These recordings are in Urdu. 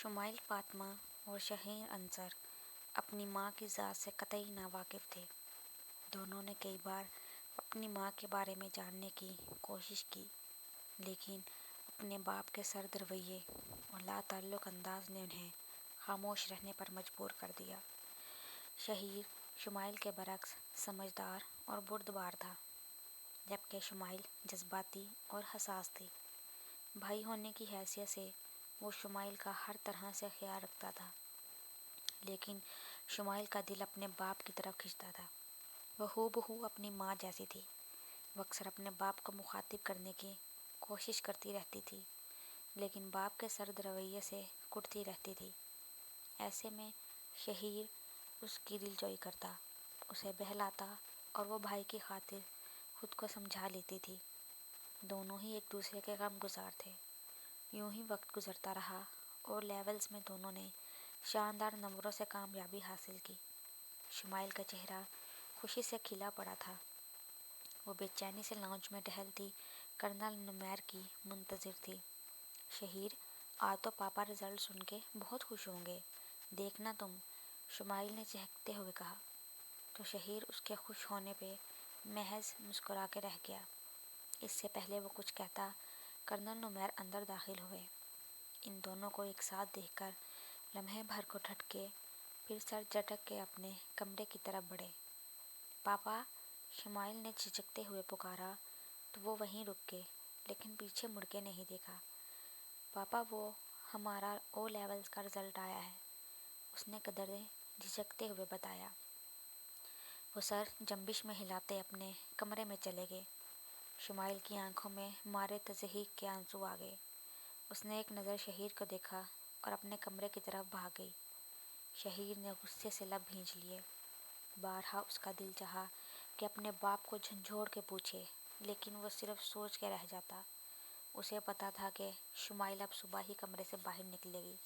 شمائل فاطمہ اور شہیر انصر اپنی ماں کی ذات سے قطعی ناواقف تھے۔ دونوں نے کئی بار اپنی ماں کے بارے میں جاننے کی کوشش کی، لیکن اپنے باپ کے سرد رویے اور لا تعلق انداز نے انہیں خاموش رہنے پر مجبور کر دیا۔ شہیر شمائل کے برعکس سمجھدار اور بردبار تھا، جبکہ شمائل جذباتی اور حساس تھی۔ بھائی ہونے کی حیثیت سے وہ شمائل کا ہر طرح سے خیال رکھتا تھا، لیکن شمائل کا دل اپنے باپ کی طرف کھنچتا تھا۔ وہ ہو بہو اپنی ماں جیسی تھی۔ وہ اکثر اپنے باپ کو مخاطب کرنے کی کوشش کرتی رہتی تھی، لیکن باپ کے سرد رویے سے کڑتی رہتی تھی۔ ایسے میں شہیر اس کی دلجوئی کرتا، اسے بہلاتا اور وہ بھائی کی خاطر خود کو سمجھا لیتی تھی۔ دونوں ہی ایک دوسرے کے غم گسار تھے۔ یوں ہی وقت گزرتا رہا اور لیولز میں دونوں نے شاندار نمبروں سے کامیابی حاصل کی۔ شمائل کا چہرہ خوشی سے کھلا پڑا تھا۔ وہ بے چینی سے لاؤنج میں ٹہلتی کرنل نمیر کی منتظر تھی۔ شہیر، آج تو پاپا رزلٹ سن کے بہت خوش ہوں گے، دیکھنا تم، شمائل نے چہکتے ہوئے کہا، تو شہیر اس کے خوش ہونے پہ محض مسکرا کے رہ گیا۔ اس سے پہلے وہ کچھ کہتا، کرنل نمیر اندر داخل ہوئے۔ ان دونوں کو ایک ساتھ دیکھ کر لمحے بھر کو ٹھٹکے، پھر سر جھٹک کے اپنے کمرے کی طرف بڑھے۔ پاپا، شمائل نے جھجکتے ہوئے پکارا تو وہ وہیں رک گئے، لیکن پیچھے مڑ کے نہیں دیکھا۔ پاپا، وہ ہمارا او لیولز کا رزلٹ آیا ہے، اس نے قدرے جھجکتے ہوئے بتایا۔ وہ سر جنبش میں ہلاتے اپنے کمرے میں چلے گئے۔ شمائل کی آنکھوں میں مارے تضحیک کے آنسو آ گئے۔ اس نے ایک نظر شہیر کو دیکھا اور اپنے کمرے کی طرف بھاگ گئی۔ شہیر نے غصے سے لب بھینچ لیے۔ بارہا اس کا دل چاہا کہ اپنے باپ کو جھنجھوڑ کے پوچھے، لیکن وہ صرف سوچ کے رہ جاتا۔ اسے پتا تھا کہ شمائل اب صبح ہی کمرے سے باہر نکلے گی۔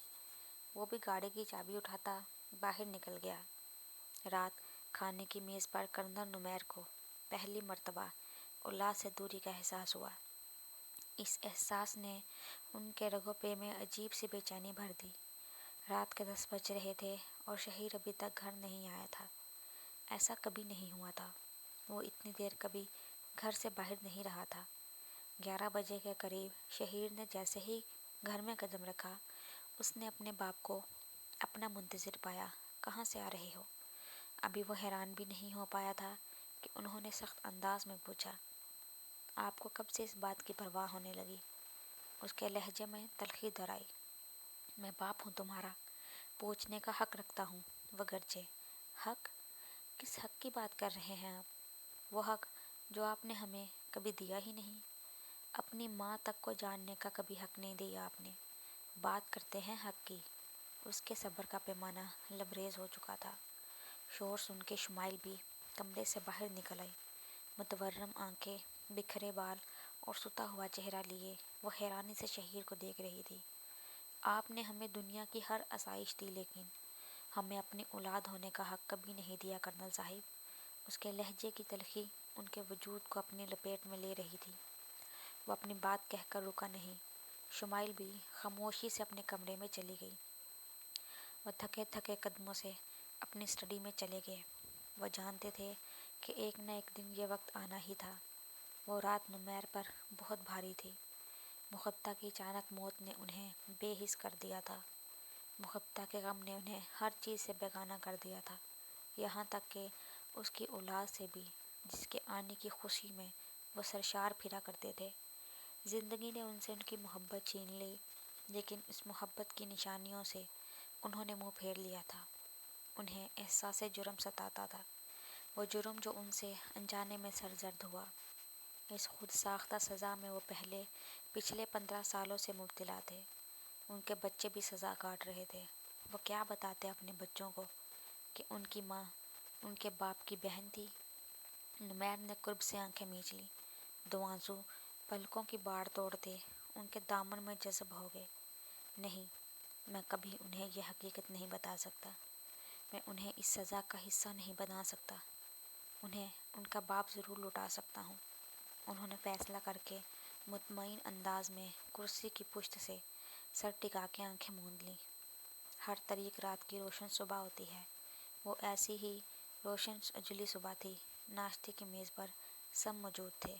وہ بھی گاڑی کی چابی اٹھاتا باہر نکل گیا۔ رات کھانے کی میز پر کرنل نمیر کو پہلی مرتبہ اولاد سے دوری کا احساس ہوا۔ اس احساس نے ان کے رگوں پے میں عجیب سی بے چینی بھر دی۔ رات کے 10 بج رہے تھے اور شہیر ابھی تک گھر نہیں آیا تھا۔ ایسا کبھی نہیں ہوا تھا۔ وہ اتنی دیر کبھی گھر سے باہر نہیں رہا تھا۔ 11 بجے کے قریب شہیر نے جیسے ہی گھر میں قدم رکھا، اس نے اپنے باپ کو اپنا منتظر پایا۔ کہاں سے آ رہے ہو؟ ابھی وہ حیران بھی نہیں ہو پایا تھا کہ انہوں نے سخت انداز میں پوچھا، آپ کو کب سے اس بات کی پرواہ ہونے لگی؟ اس کے لہجے میں تلخی در آئی۔ میں باپ ہوں تمہارا، پوچھنے کا حق رکھتا ہوں، وہ گرجے۔ حق؟ کس حق کی بات کر رہے ہیں آپ؟ وہ حق جو آپ نے ہمیں کبھی دیا ہی نہیں۔ اپنی ماں تک کو جاننے کا کبھی حق نہیں دیا آپ نے۔ بات کرتے ہیں حق کی۔ اس کے صبر کا پیمانہ لبریز ہو چکا تھا۔ شور سن کے شمائل بھی کمرے سے باہر نکل آئی۔ متورم آنکھیں، بکھرے بال اور ستا ہوا چہرہ لیے وہ حیرانی سے شہیر کو دیکھ رہی تھی۔ آپ نے ہمیں دنیا کی ہر آسائش دی، لیکن ہمیں اپنی اولاد ہونے کا حق کبھی نہیں دیا کرنل صاحب۔ اس کے لہجے کی تلخی ان کے وجود کو اپنی لپیٹ میں لے رہی تھی۔ وہ اپنی بات کہہ کر رکا نہیں۔ شمائل بھی خاموشی سے اپنے کمرے میں چلی گئی۔ وہ تھکے تھکے قدموں سے اپنی اسٹڈی میں چلے گئے۔ وہ جانتے تھے کہ ایک نہ ایک دن یہ وقت آنا ہی تھا۔ وہ رات نمیر پر بہت بھاری تھی۔ محبتہ کی اچانک موت نے انہیں بے حس کر دیا تھا۔ محبتہ کے غم نے انہیں ہر چیز سے بیگانہ کر دیا تھا، یہاں تک کہ اس کی اولاد سے بھی، جس کے آنے کی خوشی میں وہ سرشار پھرا کرتے تھے۔ زندگی نے ان سے ان کی محبت چھین لی، لیکن اس محبت کی نشانیوں سے انہوں نے منہ پھیر لیا تھا۔ انہیں احساس جرم ستاتا تھا، وہ جرم جو ان سے انجانے میں سرزد ہوا۔ اس خود ساختہ سزا میں وہ پچھلے 15 سالوں سے مبتلا تھے۔ ان کے بچے بھی سزا کاٹ رہے تھے۔ وہ کیا بتاتے اپنے بچوں کو کہ ان کی ماں ان کے باپ کی بہن تھی؟ نمیر نے قرب سے آنکھیں مینچ لیں۔ 2 آنسو پلکوں کی باڑ توڑتے ان کے دامن میں جذب ہو گئے۔ نہیں، میں کبھی انہیں یہ حقیقت نہیں بتا سکتا۔ میں انہیں اس سزا کا حصہ نہیں بنا سکتا۔ انہیں ان کا باپ ضرور لوٹا سکتا ہوں۔ انہوں نے فیصلہ کر کے مطمئن انداز میں کرسی کی پشت سے سر ٹکا کے آنکھیں موند لیں۔ ہر طریق رات کی روشن صبح ہوتی ہے، وہ ایسی ہی روشن اجلی صبح تھی۔ ناشتے کی میز پر سب موجود تھے،